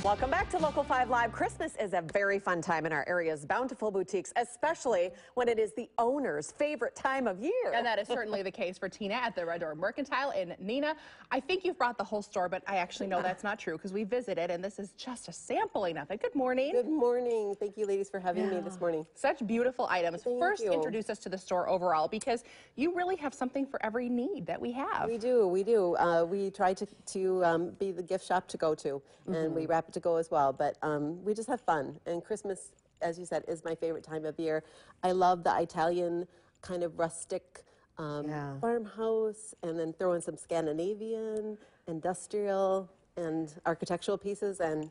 Welcome back to Local 5 Live. Christmas is a very fun time in our area's bountiful boutiques, especially when it is the owner's favorite time of year. And that is certainly the case for Tina at the Red Door Mercantile. And Nina, I think you've brought the whole store, but I actually know that's not true because we visited, and this is just a sampling of it. Good morning. Good morning. Thank you, ladies, for having me this morning. Such beautiful items. First, you. introduce us to the store overall, because you really have something for every need that we have. We do. We try to be the gift shop to go to, and we wrap it to go as well. But we just have fun. And Christmas, as you said, is my favorite time of year. I love the Italian kind of rustic farmhouse, and then throw in some Scandinavian, industrial, and architectural pieces, and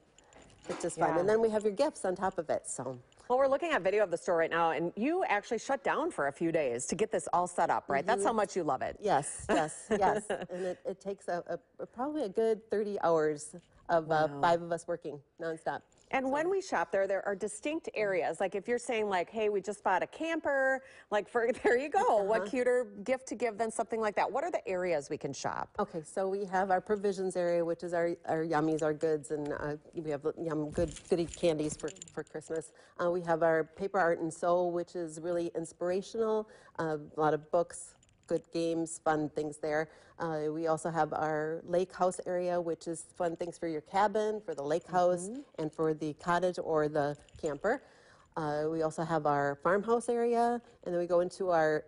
it's just fun. And then we have your gifts on top of it. So. Well, we're looking at video of the store right now, and you actually shut down for a few days to get this all set up, right? That's how much you love it. Yes. And it takes probably a good 30 hours of 5 of us working nonstop. And when we shop there are distinct areas. Like if you're saying like, hey, we just bought a camper, like there you go. What cuter gift to give than something like that? What are the areas we can shop? Okay, so we have our provisions area, which is our yummies, our goods, and we have goody candies for Christmas. We have our paper art and sew, which is really inspirational. A lot of books, good games, fun things there. We also have our lake house area, which is fun things for your cabin, for the lake house, and for the cottage or the camper. We also have our farmhouse area, and then we go into our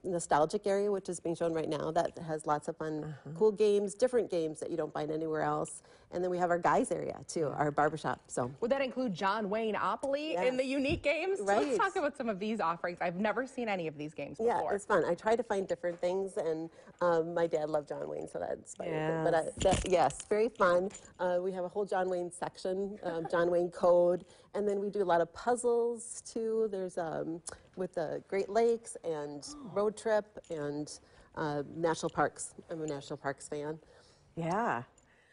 nostalgic area, which is being shown right now. That has lots of fun, cool games, different games that you don't find anywhere else. And then we have our guys area too, our barbershop. So would that include John Wayne-opoly in the unique games? Right. Let's talk about some of these offerings. I've never seen any of these games before. Yeah, it's fun. I try to find different things, and my dad loved John Wayne, so that inspired me. But yes, very fun. We have a whole John Wayne section, John Wayne Code, and then we do a lot of puzzles too. There's with the Great Lakes and road trip and national parks. I'm a national parks fan. Yeah.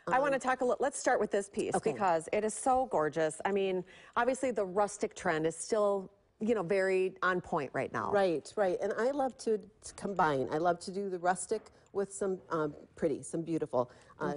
I want to talk a little, let's start with this piece because it is so gorgeous. I mean, obviously the rustic trend is still, you know, very on point right now. Right. And I love to combine. I love to do the rustic with some pretty, some beautiful,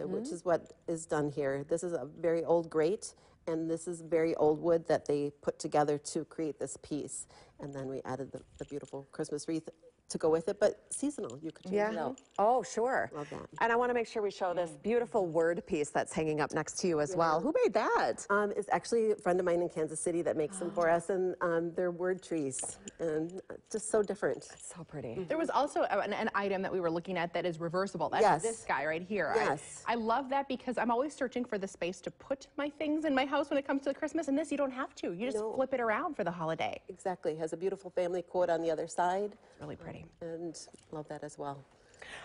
which is what is done here. This is a very old grate, and this is very old wood that they put together to create this piece. And then we added the beautiful Christmas wreath to go with it, but seasonal. You could change it out. Oh, sure. Love that. And I want to make sure we show this beautiful word piece that's hanging up next to you as well. Who made that? It's actually a friend of mine in Kansas City that makes them for us, and they're word trees, and just so different. It's so pretty. There was also an item that we were looking at that is reversible. That's this guy right here. Yes. I love that because I'm always searching for the space to put my things in my house when it comes to Christmas, and this you don't have to. You just flip it around for the holiday. Exactly. It has a beautiful family quote on the other side. It's really pretty. And love that as well.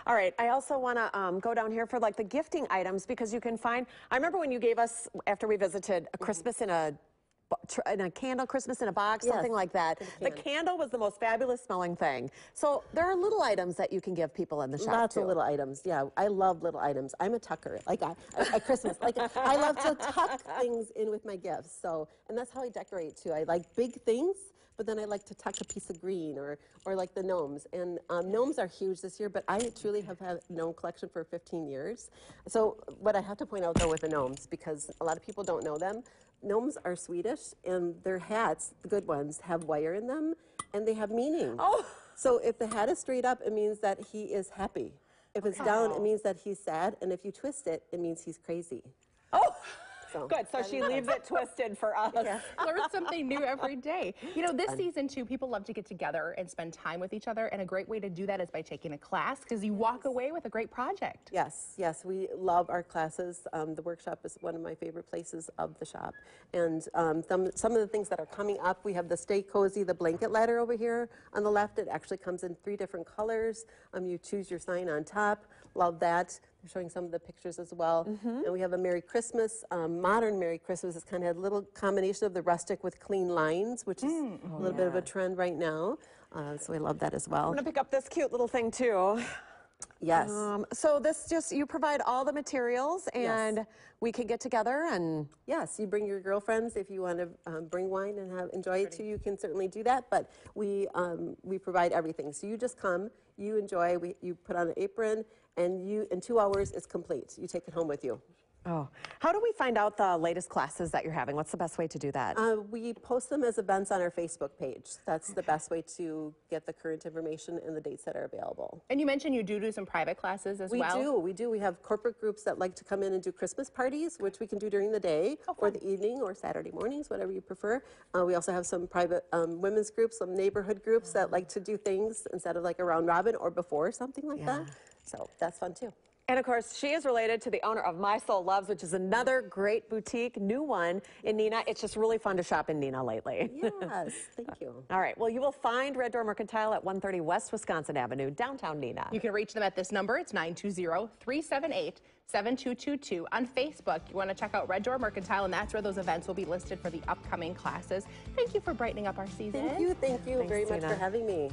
All right, I also want to go down here for like the gifting items because you can find, I remember when you gave us, after we visited, a Christmas in a candle, Christmas in a box, something like that. The candle was the most fabulous smelling thing. So there are little items that you can give people in the shop Lots of little items. Yeah, I love little items. I'm a tucker. Like at Christmas, like I love to tuck things in with my gifts. So, and that's how I decorate too. I like big things, but then I like to tuck a piece of green or like the gnomes. And gnomes are huge this year, but I truly have had a gnome collection for 15 years. So what I have to point out though with the gnomes, because a lot of people don't know them, gnomes are Swedish, and their hats, the good ones, have wire in them, and they have meaning. So if the hat is straight up, it means that he is happy. If it's down, it means that he's sad, and if you twist it, it means he's crazy. Good, so she leaves it twisted for us. Learn something new every day. You know, this season too, people love to get together and spend time with each other, and a great way to do that is by taking a class, because you walk away with a great project. Yes, we love our classes. The workshop is one of my favorite places of the shop. And some of the things that are coming up, we have the Stay Cozy, the blanket ladder over here on the left. It actually comes in 3 different colors. You choose your sign on top. Love that. They're showing some of the pictures as well. And we have a Merry Christmas, modern Merry Christmas. It's kind of a little combination of the rustic with clean lines, which is a little bit of a trend right now. So I love that as well. I'm going to pick up this cute little thing too. Yes. So this just, you provide all the materials and we can get together and... Yes, you bring your girlfriends. If you want to bring wine and enjoy it too, you can certainly do that. But we provide everything. So you just come, you enjoy, you put on an apron, and in 2 hours it's complete. You take it home with you. Oh, how do we find out the latest classes that you're having? What's the best way to do that? We post them as events on our Facebook page. That's the best way to get the current information and the dates that are available. And you mentioned you do some private classes as well? We do. We have corporate groups that like to come in and do Christmas parties, which we can do during the day or the evening or Saturday mornings, whatever you prefer. We also have some private women's groups, some neighborhood groups that like to do things instead of like a round robin or before, something like that. So that's fun too. And of course, she is related to the owner of My Soul Loves, which is another great boutique, new one in Neenah. It's just really fun to shop in Neenah lately. Yes, thank you. All right, well, you will find Red Door Mercantile at 130 West Wisconsin Avenue, downtown Neenah. You can reach them at this number. It's 920-378-7222. On Facebook, you want to check out Red Door Mercantile, and that's where those events will be listed for the upcoming classes. Thank you for brightening up our season. Thank you Thanks, very much Tina. for having me.